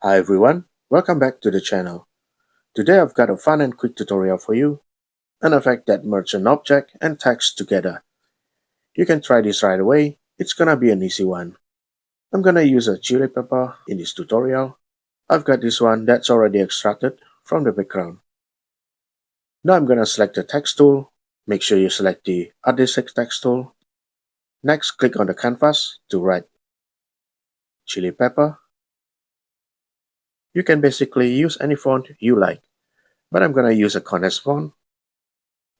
Hi everyone, welcome back to the channel. Today I've got a fun and quick tutorial for you, an effect that merges an object and text together. You can try this right away, it's gonna be an easy one. I'm gonna use a chili pepper in this tutorial. I've got this one that's already extracted from the background. Now I'm gonna select the text tool, make sure you select the Adhesive text tool. Next, click on the canvas to write chili pepper. You can basically use any font you like, but I'm gonna use a condensed font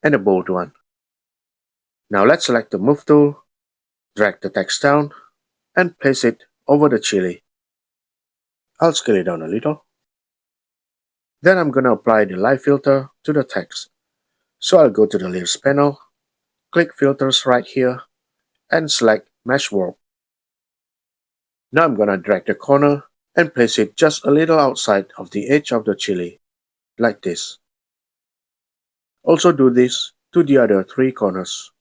and a bold one. Now let's select the Move tool, drag the text down, and place it over the chili. I'll scale it down a little. Then I'm going to apply the light filter to the text. So I'll go to the Layers panel, click Filters right here, and select Mesh Warp. Now I'm going to drag the corner and place it just a little outside of the edge of the chili, like this. Also do this to the other three corners.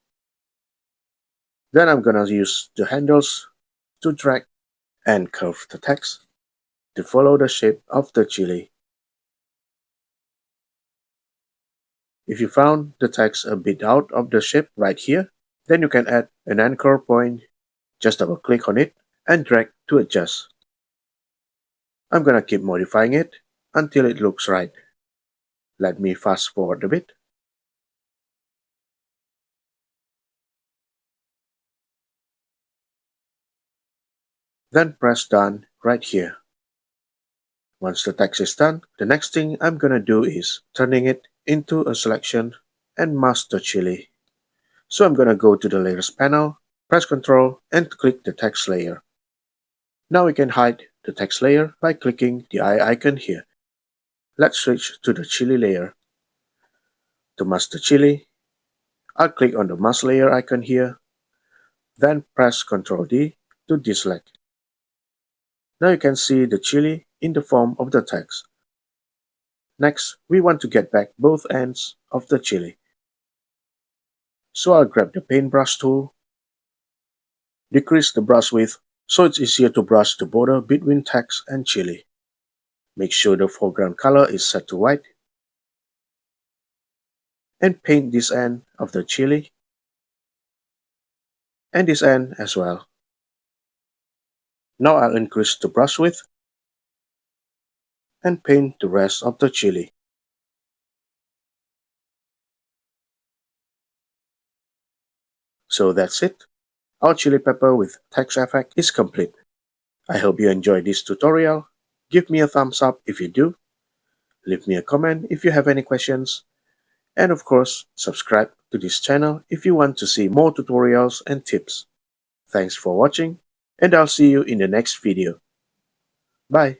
Then I'm going to use the handles to drag and curve the text to follow the shape of the chili. If you found the text a bit out of the shape right here, then you can add an anchor point. Just double click on it and drag to adjust. I'm gonna keep modifying it until it looks right. Let me fast forward a bit. Then press done right here. Once the text is done, the next thing I'm gonna do is turning it into a selection and mask the chili. So I'm gonna go to the Layers panel, press Ctrl and click the text layer. Now we can hide the text layer by clicking the eye icon here. Let's switch to the chili layer. To mask the chili, I'll click on the mask layer icon here, then press Ctrl D to deselect. Now you can see the chili in the form of the text. Next, we want to get back both ends of the chili. So I'll grab the paintbrush tool, decrease the brush width so it's easier to brush the border between text and chili. Make sure the foreground color is set to white, and paint this end of the chili and this end as well. Now I'll increase the brush width and paint the rest of the chili. So that's it. Our chili pepper with text effect is complete. I hope you enjoyed this tutorial. Give me a thumbs up if you do. Leave me a comment if you have any questions. And of course, subscribe to this channel if you want to see more tutorials and tips. Thanks for watching, and I'll see you in the next video. Bye.